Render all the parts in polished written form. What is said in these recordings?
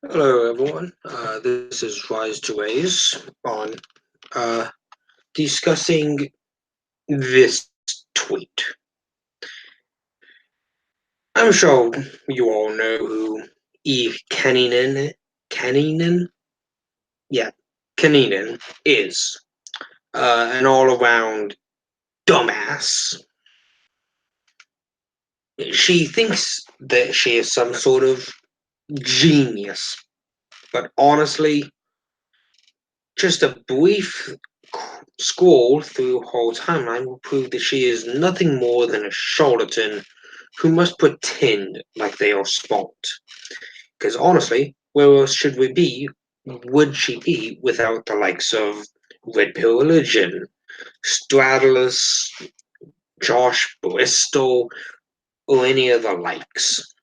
Hello, everyone. This is Rise to Ways on uh, discussing this tweet. I'm sure you all know who Eve Keneinan, yeah, Keneinan is. An all-around dumbass. She thinks that she is some sort of genius, but honestly, just a brief scroll through her whole timeline will prove that she is nothing more than a charlatan who must pretend like they are smart. Because honestly, where else should we be? Would she be without the likes of Red Pill Religion, Straddlers, Josh Bristol, or any of the likes?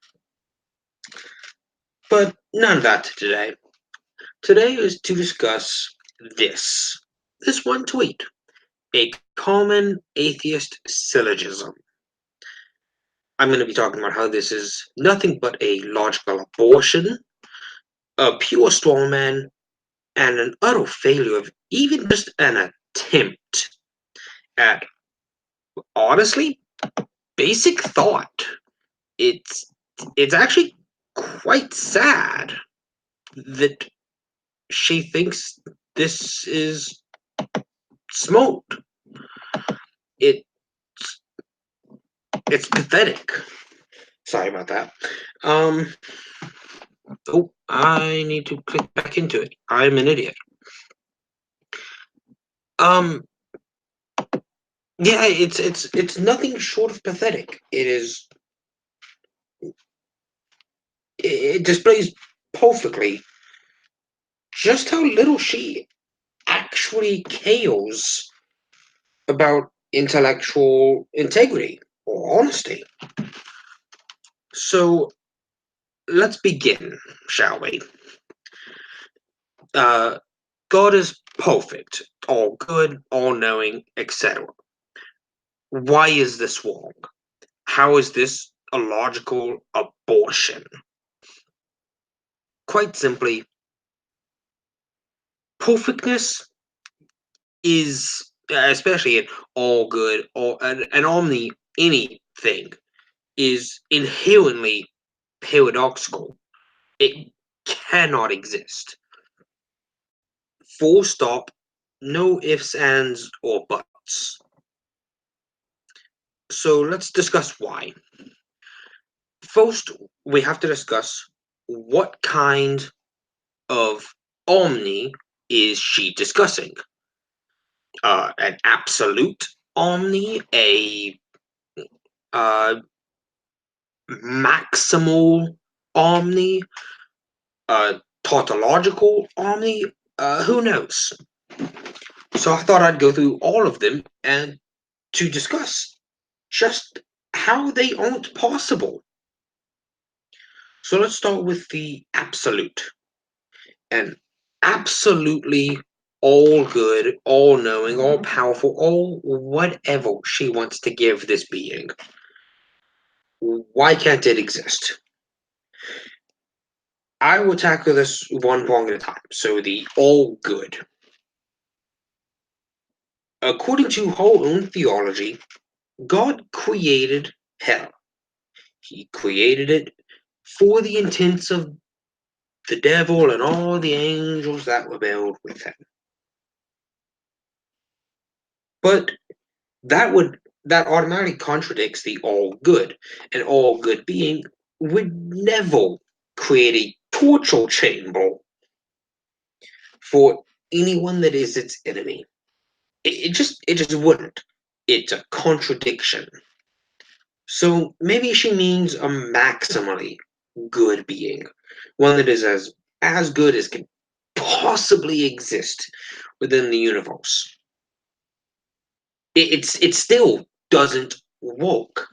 But none of that today. Today is to discuss this. This one tweet. A common atheist syllogism. I'm going to be talking about how this is nothing but a logical abortion, a pure strawman, and an utter failure of even just an attempt at, honestly, basic thought. It's it's actually quite sad that she thinks this is smart. It it's pathetic. Sorry about that. Um. Oh, I need to click back into it. I'm an idiot. Um. Yeah, it's nothing short of pathetic. It displays perfectly just how little she actually cares about intellectual integrity or honesty. So let's begin, shall we? Uh, God is perfect, all good, all knowing, etc. Why is this wrong? How is this a logical abortion? Quite simply, perfectness is, especially in all good or and omni anything, is inherently paradoxical. It cannot exist. Full stop, no ifs, ands, or buts. So let's discuss why. First, we have to discuss what kind of omni is she discussing? An absolute omni, a maximal omni, tautological omni, who knows? So I thought I'd go through all of them and to discuss just how they aren't possible. So let's start with the absolute. And absolutely all good, all knowing, all powerful, all whatever she wants to give this being. Why can't it exist? I will tackle this one point at a time. So the all good. According to her own theology, God created hell. He created it for the intents of the devil and all the angels that rebelled with him. But that automatically contradicts the all good. An all good being would never create a torture chamber for anyone that is its enemy. It just wouldn't. It's a contradiction. So maybe she means a maximally good being, one that is as good as can possibly exist within the universe. It still doesn't work.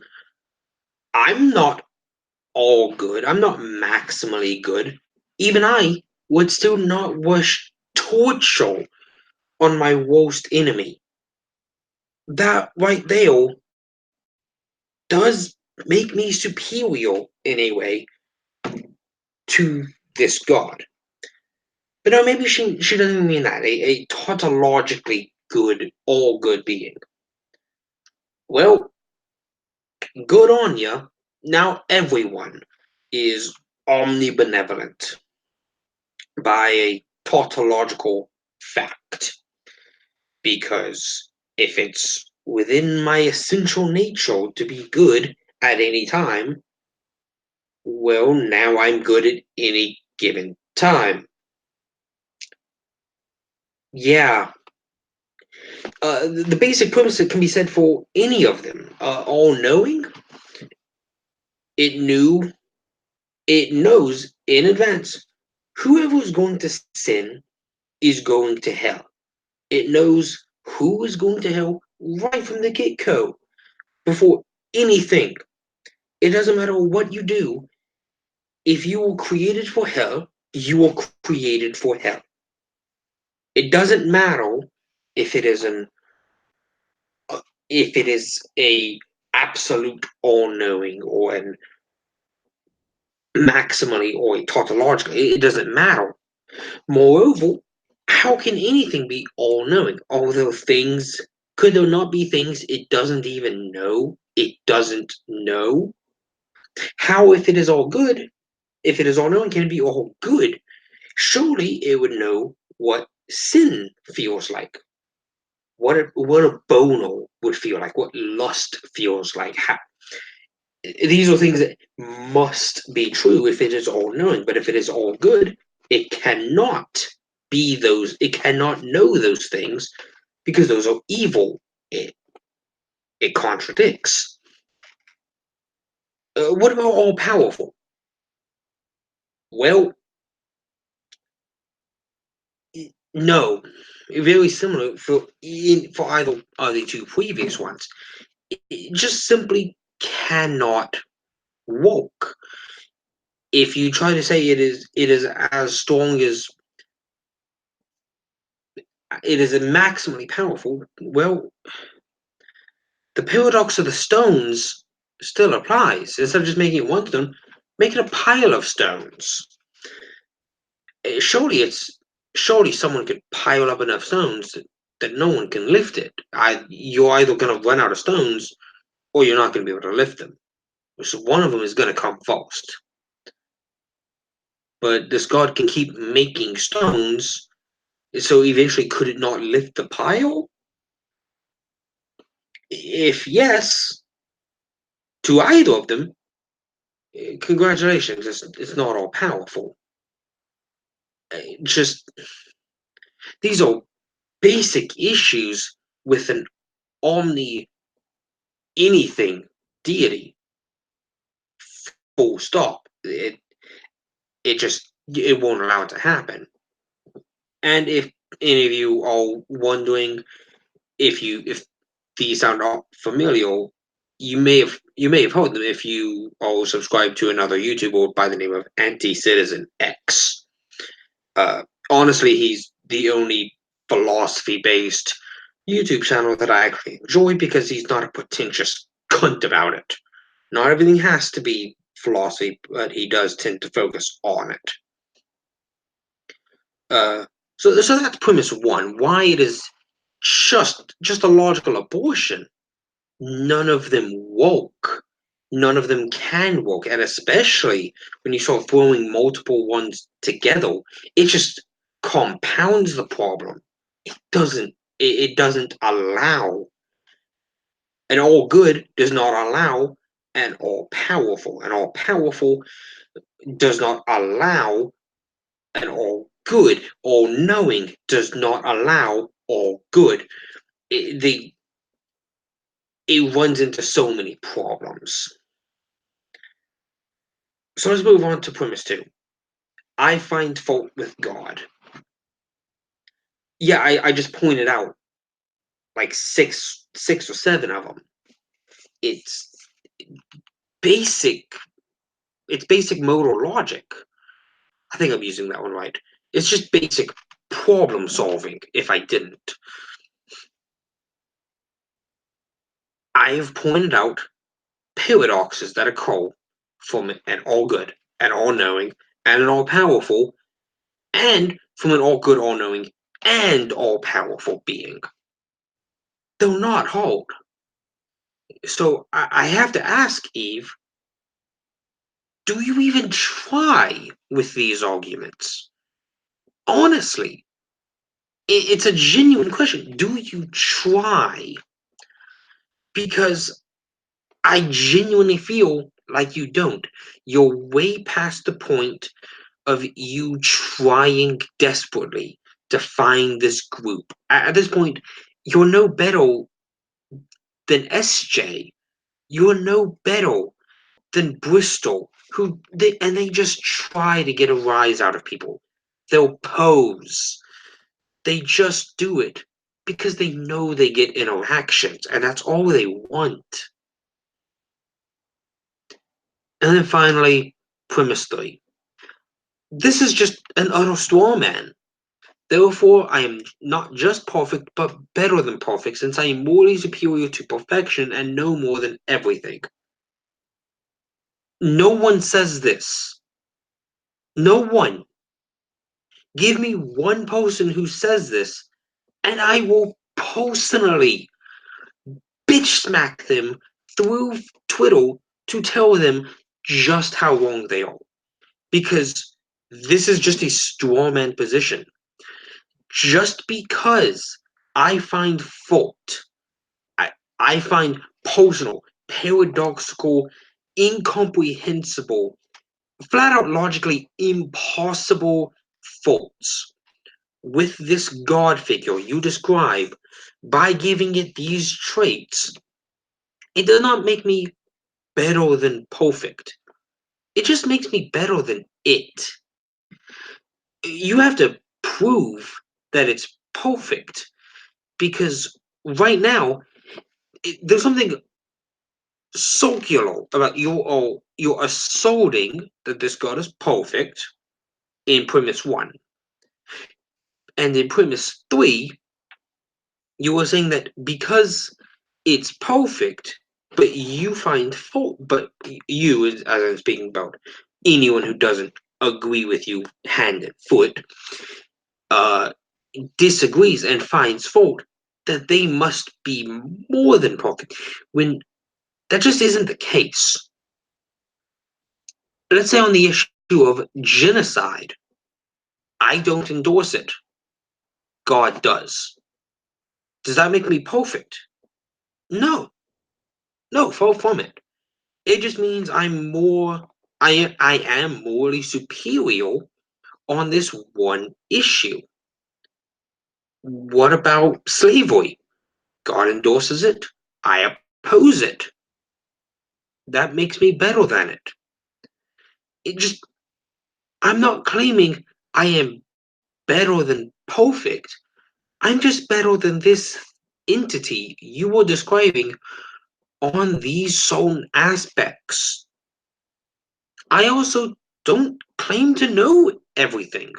I'm not all good. I'm not maximally good. Even I would still not wish torture on my worst enemy. That right there does make me superior in a way to this God. But no, maybe she doesn't mean that. A tautologically good, all good being. Well, good on ya. Now everyone is omnibenevolent by a tautological fact. Because if it's within my essential nature to be good at any time, well, now I'm good at any given time. Yeah, the basic premise that can be said for any of them. All-knowing, it knew, it knows in advance whoever is going to sin is going to hell. It knows who is going to hell right from the get-go before anything. It doesn't matter what you do. If you were created for hell, you were created for hell. It doesn't matter if it is an if it is a absolute all-knowing or an maximally or a tautological. It doesn't matter. Moreover, how can anything be all-knowing? Although things could there not be things it doesn't even know? It doesn't know. How, if it is all good, if it is all-knowing, can it be all good? Surely it would know what sin feels like, what a boner would feel like, what lust feels like. These are things that must be true if it is all knowing, but if it is all good, it cannot be those, it cannot know those things because those are evil. It contradicts. What about all powerful? Well, no, very similar for either of the two previous ones. It just simply cannot walk. If you try to say it is as strong as it is maximally powerful, well, the paradox of the stones still applies. Instead of just making it one stone, make it a pile of stones. Surely someone could pile up enough stones that no one can lift it. You're either going to run out of stones or you're not going to be able to lift them. So one of them is going to come first. But this god can keep making stones, so eventually could it not lift the pile? If yes, to either of them, congratulations, it's not all powerful. Just these are basic issues with an omni anything deity. Full stop. It won't allow it to happen. And if any of you are wondering if these sound familiar, you may have heard them if you are subscribed to another YouTuber by the name of Anti-Citizen X. Honestly, he's the only philosophy-based YouTube channel that I actually enjoy because he's not a pretentious cunt about it. Not everything has to be philosophy, but he does tend to focus on it. So that's premise one. Why it is just a logical abortion. None of them woke. None of them can woke, and especially when you start throwing multiple ones together, it just compounds the problem. It doesn't. It doesn't allow an all good does not allow an all powerful. An all powerful does not allow an all good. All knowing does not allow all good. It runs into so many problems. So let's move on to premise two. I find fault with God. Yeah, I just pointed out like six or seven of them. It's basic. It's basic modal logic. I think I'm using that one right. It's just basic problem solving. If I didn't, I have pointed out paradoxes that occur from an all good, an all knowing, and an all-powerful, and from an all-good, all-knowing, and all-powerful being. They'll not hold. So I have to ask, Eve, do you even try with these arguments? Honestly, it's a genuine question. Do you try? Because I genuinely feel like you don't. You're way past the point of you trying desperately to find this group. At this point, you're no better than SJ. You're no better than Bristol, they just try to get a rise out of people. They'll pose. They just do it because they know they get interactions, and that's all they want. And then finally, premise 3. This is just an utter straw man. Therefore, I am not just perfect, but better than perfect, since I am morally superior to perfection and know more than everything. No one says this. No one. Give me one person who says this, and I will personally bitch smack them through Twitter to tell them just how wrong they are. Because this is just a straw man position. Just because I find fault, I find personal, paradoxical, incomprehensible, flat out logically impossible faults with this God figure you describe by giving it these traits, it does not make me better than perfect. It just makes me better than it. You have to prove that it's perfect because right now there's something circular about you're asserting that this God is perfect in premise 1, and in premise 3 you were saying that because it's perfect, but you find fault. But you, as I'm speaking about anyone who doesn't agree with you hand and foot, uh, disagrees and finds fault, that they must be more than perfect, when that just isn't the case. Let's say on the issue of genocide, I don't endorse it. God does. Does that make me perfect? No. No, far from it. It just means I am morally superior on this one issue. What about slavery? God endorses it. I oppose it. That makes me better than it. It just I'm not claiming I am better than perfect. I'm just better than this entity you were describing on these certain aspects. I also don't claim to know everything.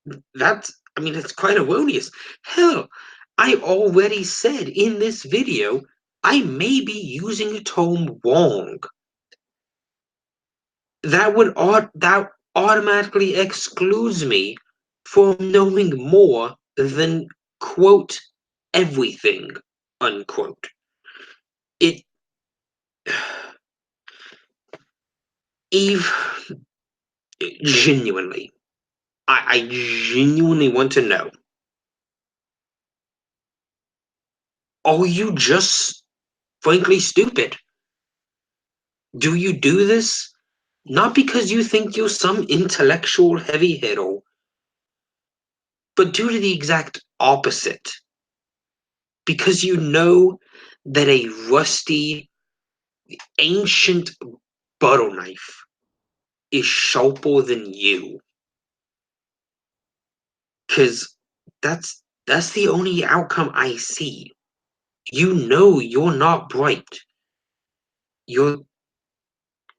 It's quite erroneous. Hell, I already said in this video I may be using a term wrong. That automatically excludes me from knowing more than quote everything unquote. It Eve, genuinely, I genuinely want to know, are you just frankly stupid? Do you do this not because you think you're some intellectual heavy hitter, but due to the exact opposite? Because you know that a rusty, ancient butter knife is sharper than you. Because that's the only outcome I see. You know you're not bright. You're,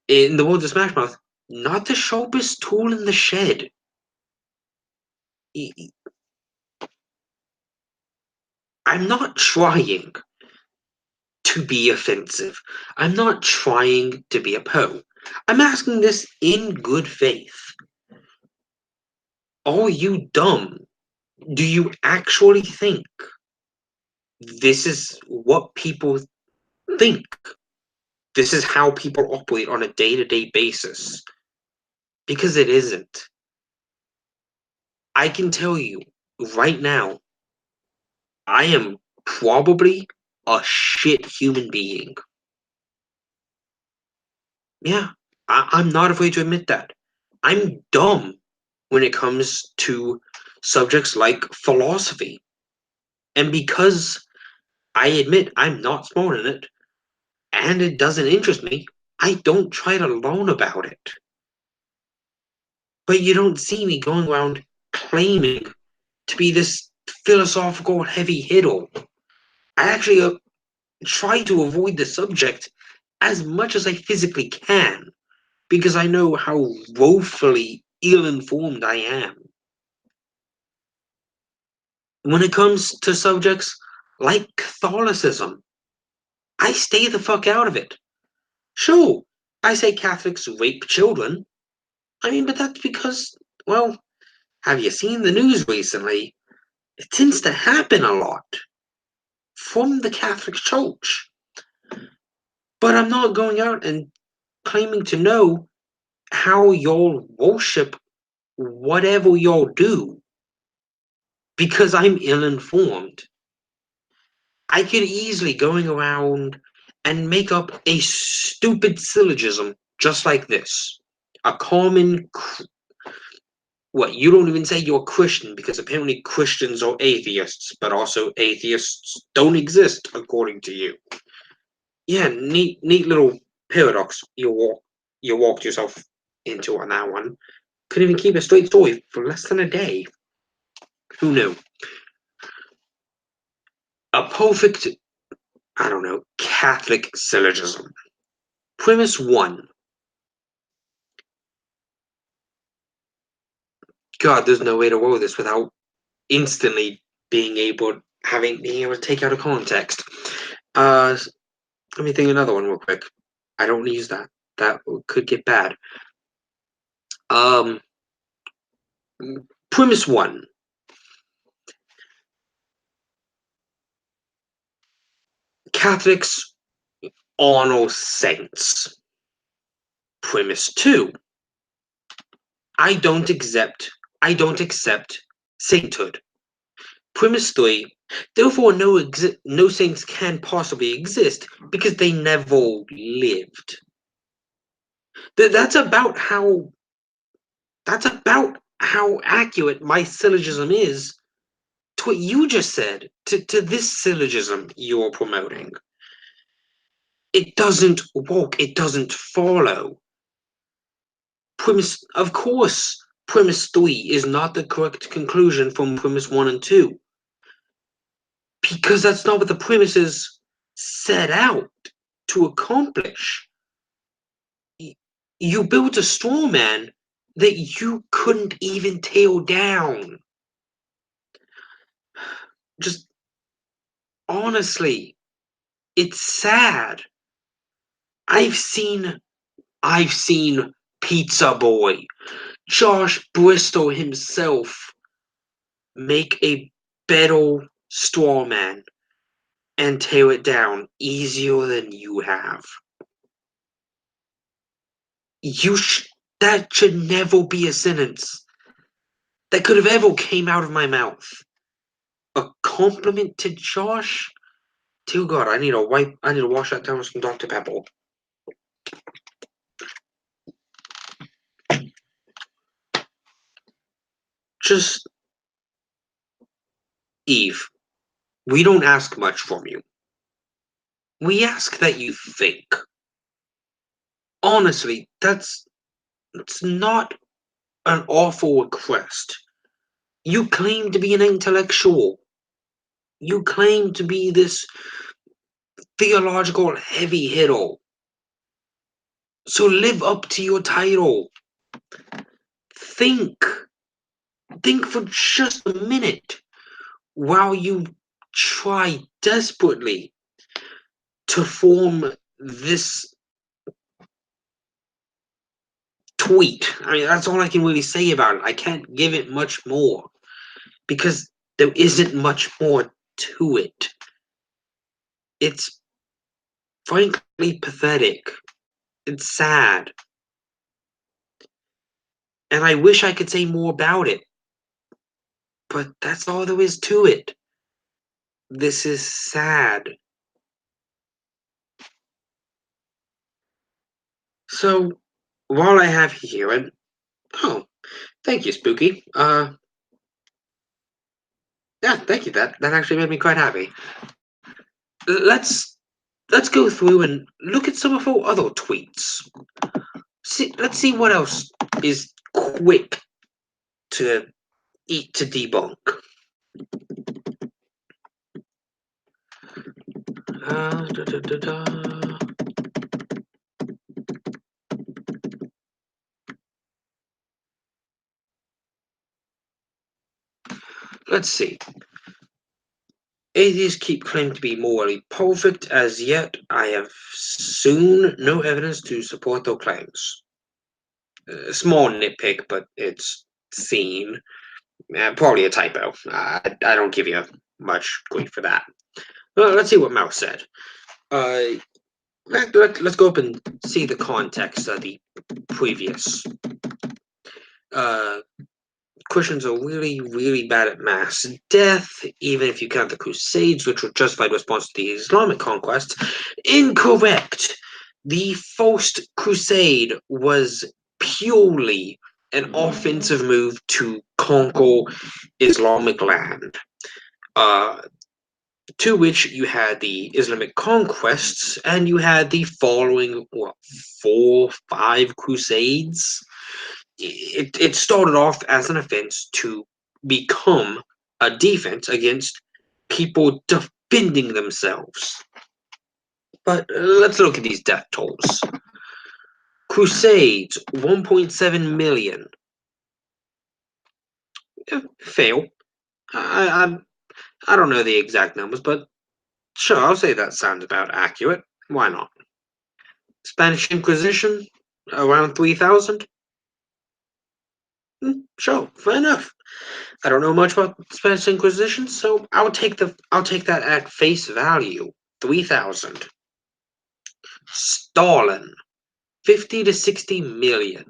in the words of Smash Mouth, not the sharpest tool in the shed. I'm not trying to be offensive. I'm not trying to be a Poe. I'm asking this in good faith. Are you dumb? Do you actually think this is what people think? This is how people operate on a day-to-day basis? Because it isn't. I can tell you right now, I am probably a shit human being. Yeah, I'm not afraid to admit that. I'm dumb when it comes to subjects like philosophy. And because I admit I'm not smart in it, and it doesn't interest me, I don't try to learn about it. But you don't see me going around claiming to be this philosophical heavy hitter. I actually try to avoid the subject as much as I physically can, because I know how woefully ill-informed I am. When it comes to subjects like Catholicism, I stay the fuck out of it. Sure, I say Catholics rape children. I mean, but that's because, well, have you seen the news recently? It tends to happen a lot from the Catholic Church. But I'm not going out and claiming to know how y'all worship whatever y'all do because I'm ill-informed. I could easily going around and make up a stupid syllogism just like this. A common what, you don't even say you're Christian because apparently Christians are atheists, but also atheists don't exist according to you. Yeah, neat little paradox you walked yourself into on that one. Couldn't even keep a straight story for less than a day. Who knew? A perfect, I don't know, Catholic syllogism. Premise 1. God, there's no way to roll this without instantly being able to take out of context. Let me think of another one real quick. I don't use that. That could get bad. Um, Premise 1. Catholics honor saints. Premise 2. I don't accept sainthood. Premise 3. Therefore, no saints can possibly exist because they never lived. That's about how accurate my syllogism is to what you just said, to this syllogism you're promoting. It doesn't work, it doesn't follow. Of course, premise 3 is not the correct conclusion from premise 1 and 2. Because that's not what the premises set out to accomplish. You built a straw man that you couldn't even tear down. Just honestly, it's sad. I've seen Pizza Boy, Josh Bristol himself, make a better straw man and tear it down easier than you have. That should never be a sentence that could have ever came out of my mouth. A compliment to Josh? Dear God, I need to wash that down with some Dr. Pepper. Just, Eve, we don't ask much from you. We ask that you think. Honestly, that's not an awful request. You claim to be an intellectual. You claim to be this theological heavy hitter. So live up to your title. Think. Think for just a minute while you try desperately to tweet. I mean, that's all I can really say about it. I can't give it much more because there isn't much more to it. It's frankly pathetic. It's sad. And I wish I could say more about it, but that's all there is to it. This is sad. So, while I have you here, and oh, thank you, Spooky. Yeah, thank you. That actually made me quite happy. Let's let's go through and look at some of our other tweets. Let's see what else is quick to eat to debunk. Da, da, da, da. Let's see. Atheists keep claiming to be morally perfect. As yet, I have seen no evidence to support their claims. A small nitpick, but it's seen. Probably a typo. I don't give you much grief for that. Well, let's see what Mouse said. Let's go up and see the context of the previous. Christians are really, really bad at mass death, even if you count the Crusades, which were justified response to the Islamic conquest. Incorrect. The first crusade was purely an offensive move to conquer Islamic land. To which you had the Islamic conquests, and you had the following 4-5 crusades. It started off as an offense to become a defense against people defending themselves. But let's look at these death tolls. Crusades, 1.7 million. Fail. I don't know the exact numbers, but sure, I'll say that sounds about accurate. Why not? Spanish Inquisition, around 3,000. Sure, fair enough. I don't know much about the Spanish Inquisition, so I'll take that at face value. 3,000. Stalin, 50 to 60 million.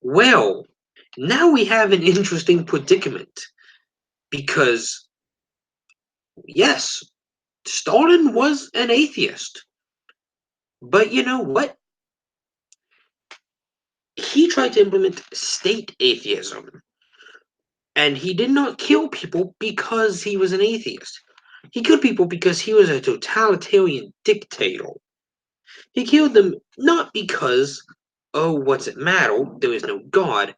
Well, now we have an interesting predicament because yes, Stalin was an atheist. But you know what? He tried to implement state atheism. And he did not kill people because he was an atheist. He killed people because he was a totalitarian dictator. He killed them not because, oh, what's it matter? There is no God.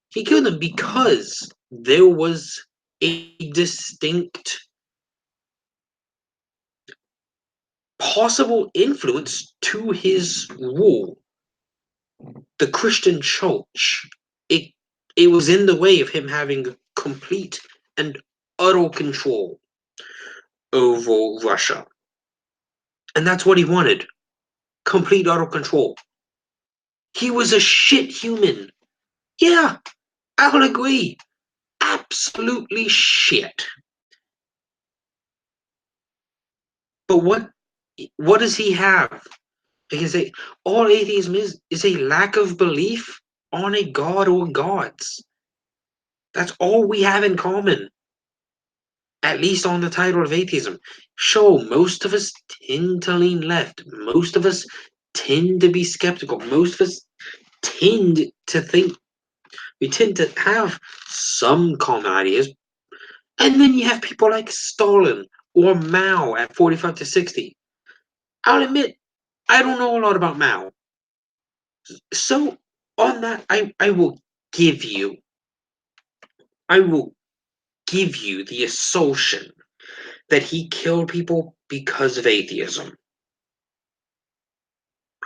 He killed them because there was a distinct possible influence to his rule. The Christian church. It was in the way of him having complete and utter control over Russia. And that's what he wanted. Complete utter control. He was a shit human. Yeah, I'll agree. Absolutely shit. But what does he have? They can say all atheism is a lack of belief on a god or gods. That's all we have in common. At least on the title of atheism. Sure, most of us tend to lean left. Most of us tend to be skeptical. Most of us tend to think. We tend to have some common ideas. And then you have people like Stalin or Mao at 45 to 60. I'll admit, I don't know a lot about Mao. So on that, I will give you the assertion that he killed people because of atheism.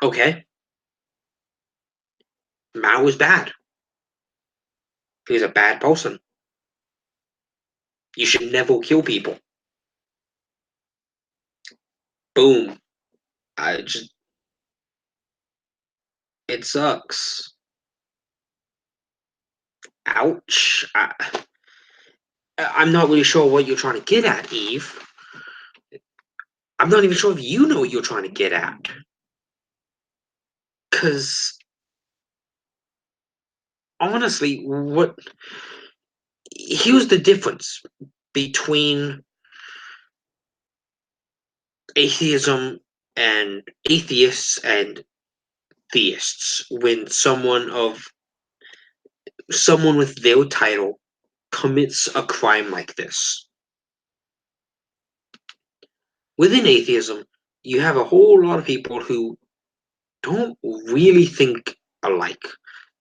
Okay? Mao was bad. He's a bad person. You should never kill people. Boom. It sucks. Ouch. I'm not really sure what you're trying to get at, Eve. I'm not even sure if you know what you're trying to get at. Because, honestly, here's the difference between atheism and atheists and theists when someone with their title commits a crime like this. Within atheism, you have a whole lot of people who don't really think alike.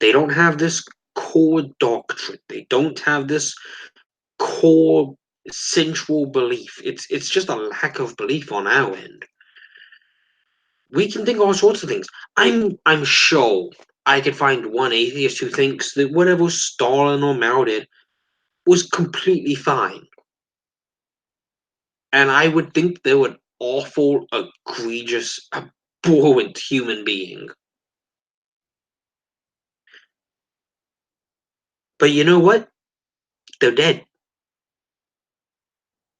They don't have this core doctrine. They don't have this core central belief. It's just a lack of belief on our end. We can think all sorts of things. I'm sure I could find one atheist who thinks that whatever Stalin or Mao did was completely fine. And I would think they were an awful, egregious, abhorrent human being. But you know what? They're dead.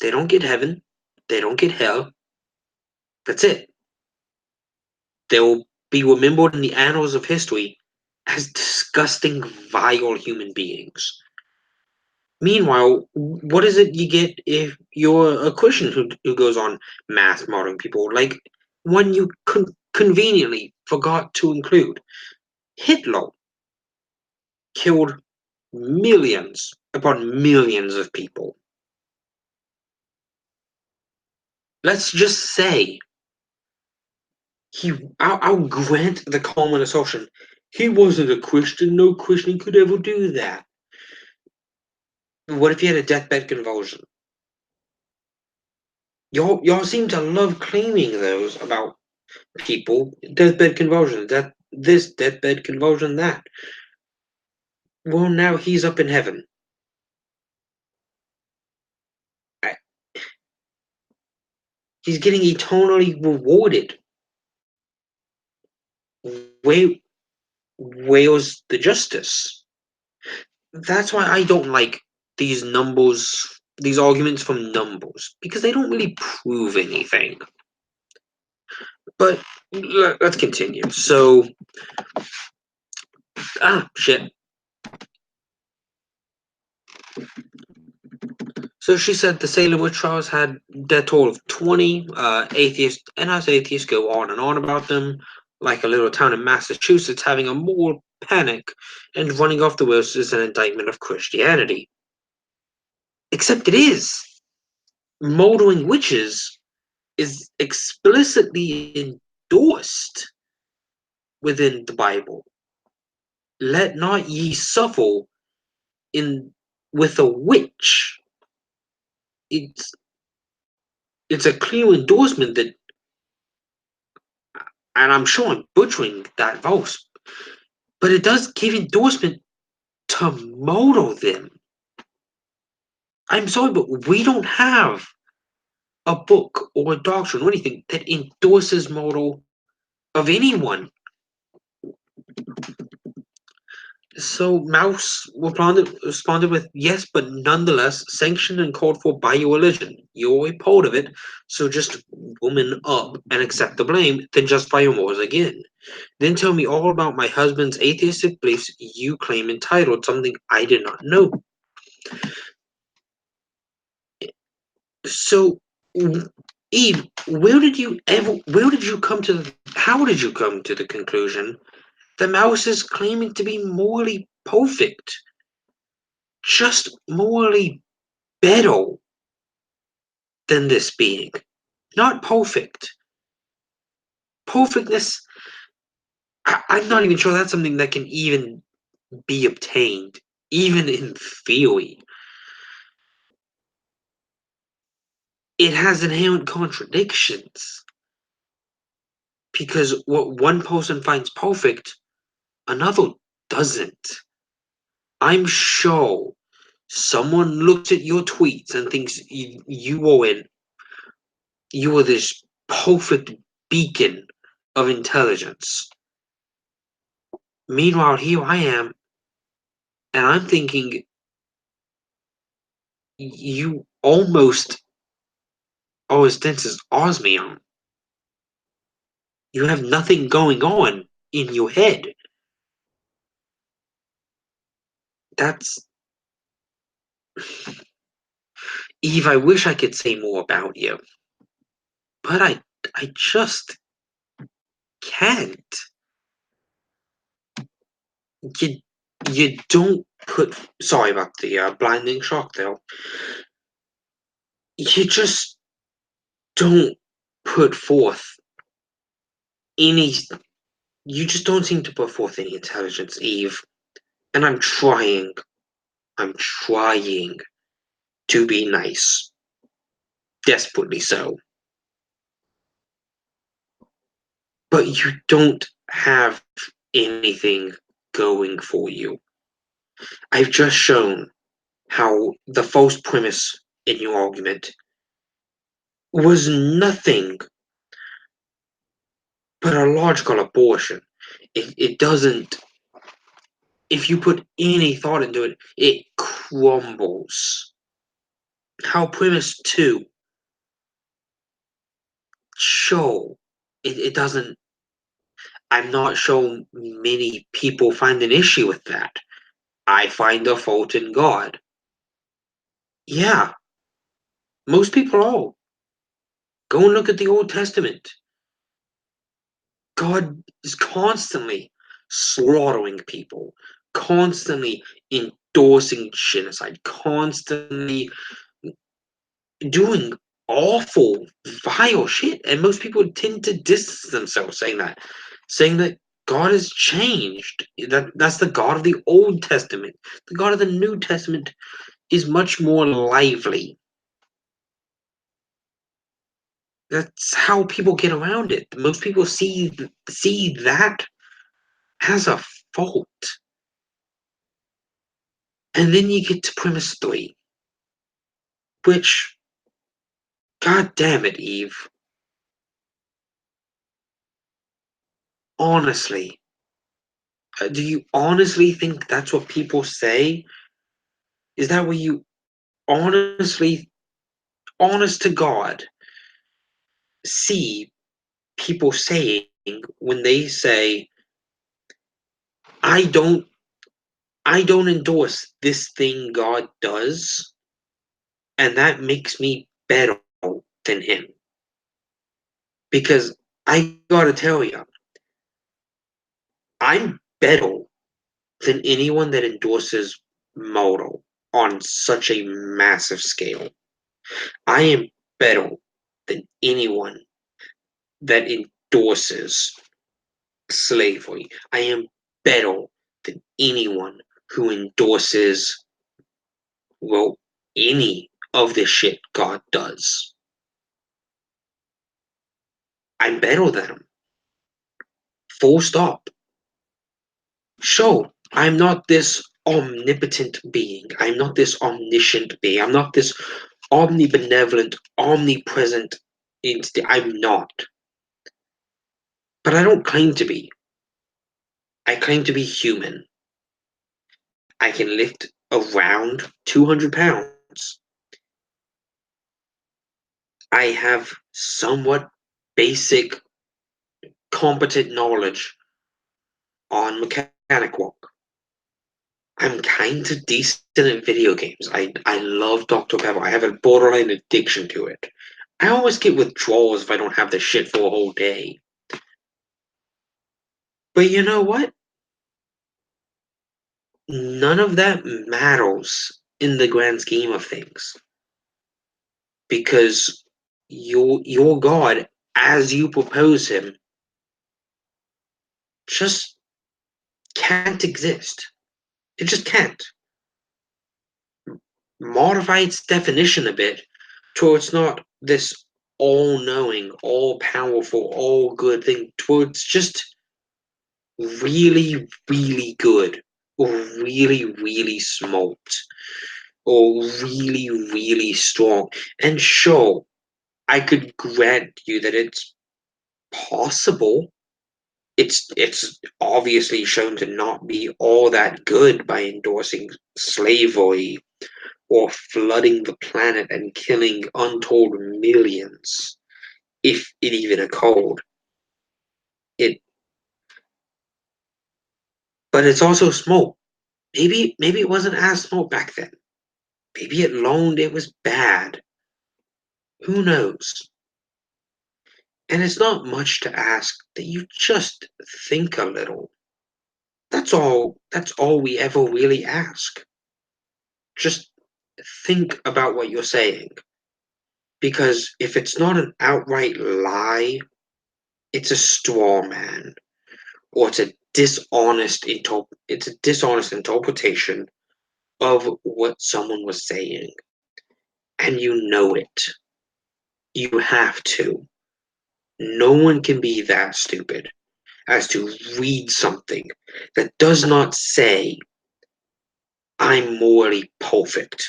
They don't get heaven. They don't get hell. That's it. They will be remembered in the annals of history as disgusting, vile human beings. Meanwhile, what is it you get if you're a Christian who goes on mass murdering people? Like one you conveniently forgot to include. Hitler killed millions upon millions of people. Let's just say I'll grant the common assumption he wasn't a Christian. No Christian could ever do that. What if he had a deathbed convulsion? Y'all seem to love claiming those about people. Deathbed convulsion. This deathbed convulsion that. Well, now he's up in heaven. He's getting eternally rewarded. Where where's the justice? That's why I don't like these numbers, these arguments from numbers, because they don't really prove anything. But let's continue. So, shit. So she said the Salem witch trials had death toll of 20. Atheists, and as atheists go on and on about them, like a little town in Massachusetts having a moral panic and running off the rails is an indictment of Christianity. Except it is. Murdering witches is explicitly endorsed within the Bible. Let not ye suffer in with a witch. It's it's a clear endorsement that, and I'm sure I'm butchering that verse, but it does give endorsement to murder them. I'm sorry, but we don't have a book or a doctrine or anything that endorses murder of anyone. So Mouse responded with, yes, but nonetheless sanctioned and called for by your religion. You're a part of it, so just woman up and accept the blame, then justify your wars again. Then tell me all about my husband's atheistic beliefs you claim entitled, something I did not know. So, Eve, how did you come to the conclusion that Mouse is claiming to be morally perfect? Just morally better than this being. Not perfect. Perfectness, I'm not even sure that's something that can even be obtained, even in theory. It has inherent contradictions. Because what one person finds perfect, another doesn't. I'm sure someone looks at your tweets and thinks you are this perfect beacon of intelligence. Meanwhile, here I am, And I'm thinking, you almost are as dense as osmium. You have nothing going on in your head. That's Eve, I wish I could say more about you, but I just can't. You you don't put sorry about the blinding shock though. You just don't put forth any you just don't seem to put forth any intelligence, Eve. And I'm trying to be nice. Desperately so. But you don't have anything going for you. I've just shown how the false premise in your argument was nothing but a logical abortion. It doesn't, if you put any thought into it, it crumbles. How premise two, show, it doesn't, I'm not sure many people find an issue with that. I find a fault in God. Yeah, most people are. Go and look at the Old Testament. God is constantly slaughtering people, constantly endorsing genocide, constantly doing awful, vile shit. And most people tend to distance themselves saying that God has changed. That's the God of the Old Testament. The God of the New Testament is much more lively. That's how people get around it. Most people see that as a fault. And then you get to premise three, which, god damn it, Eve. Honestly, do you honestly think that's what people say? Is that what you honestly, honest to God, see people saying when they say, I don't, I don't endorse this thing God does, and that makes me better than him? Because I gotta tell you, I'm better than anyone that endorses modal on such a massive scale. I am better than anyone that endorses slavery. I am better than anyone who endorses, well, any of the shit God does. I'm better than him. Full stop. Sure, I'm not this omnipotent being. I'm not this omniscient being. I'm not this omnibenevolent, omnipresent entity. I'm not. But I don't claim to be. I claim to be human. I can lift around 200 pounds. I have somewhat basic, competent knowledge on mechanic work. I'm kind of decent at video games. I love Dr. Pepper. I have a borderline addiction to it. I always get withdrawals if I don't have the shit for a whole day. But you know what? None of that matters in the grand scheme of things. Because your God, as you propose him, just can't exist. It just can't. Modify its definition a bit to it's not this all-knowing, all-powerful, all-good thing, towards just really, really good, or really, really smart, or really, really strong. And sure, I could grant you that it's possible it's obviously shown to not be all that good by endorsing slavery or flooding the planet and killing untold millions, if it even occurred. It, but it's also smoke. Maybe it wasn't as smoke back then. Maybe it loaned it was bad. Who knows? And it's not much to ask that you just think a little. That's all we ever really ask. Just think about what you're saying. Because if it's not an outright lie, it's a straw man, or it's a dishonest interpretation of what someone was saying. And you know it. You have to. No one can be that stupid as to read something that does not say, I'm morally perfect,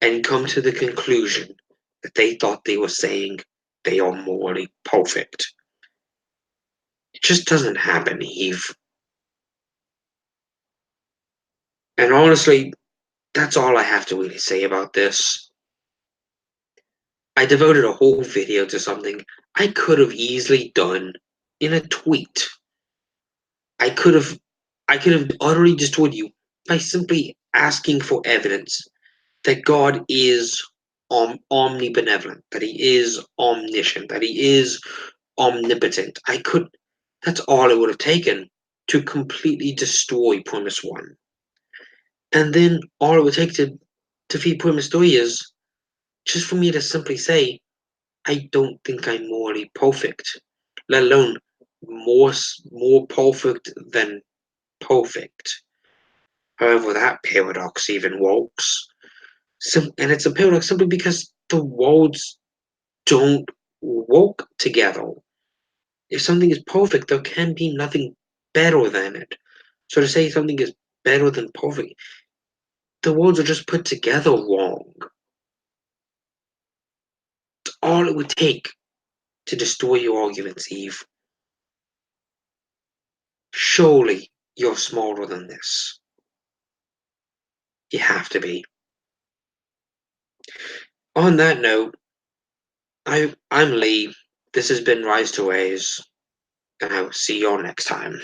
and come to the conclusion that they thought they were saying they are morally perfect. It just doesn't happen, Eve. And honestly, that's all I have to really say about this. I devoted a whole video to something I could have easily done in a tweet. I could have I could have utterly destroyed you by simply asking for evidence that God is omnibenevolent, that he is omniscient, that he is omnipotent. That's all it would have taken to completely destroy premise one. And then all it would take to defeat premise three is just for me to simply say, I don't think I'm morally perfect, let alone more, more perfect than perfect. However, that paradox even works. And it's a paradox simply because the worlds don't work together. If something is perfect, there can be nothing better than it. So to say something is better than perfect, the worlds are just put together wrong. It's all it would take to destroy your arguments, Eve. Surely you're smarter than this. You have to be. On that note, I'm Lee. This has been Rise to Ways, and I will see you all next time.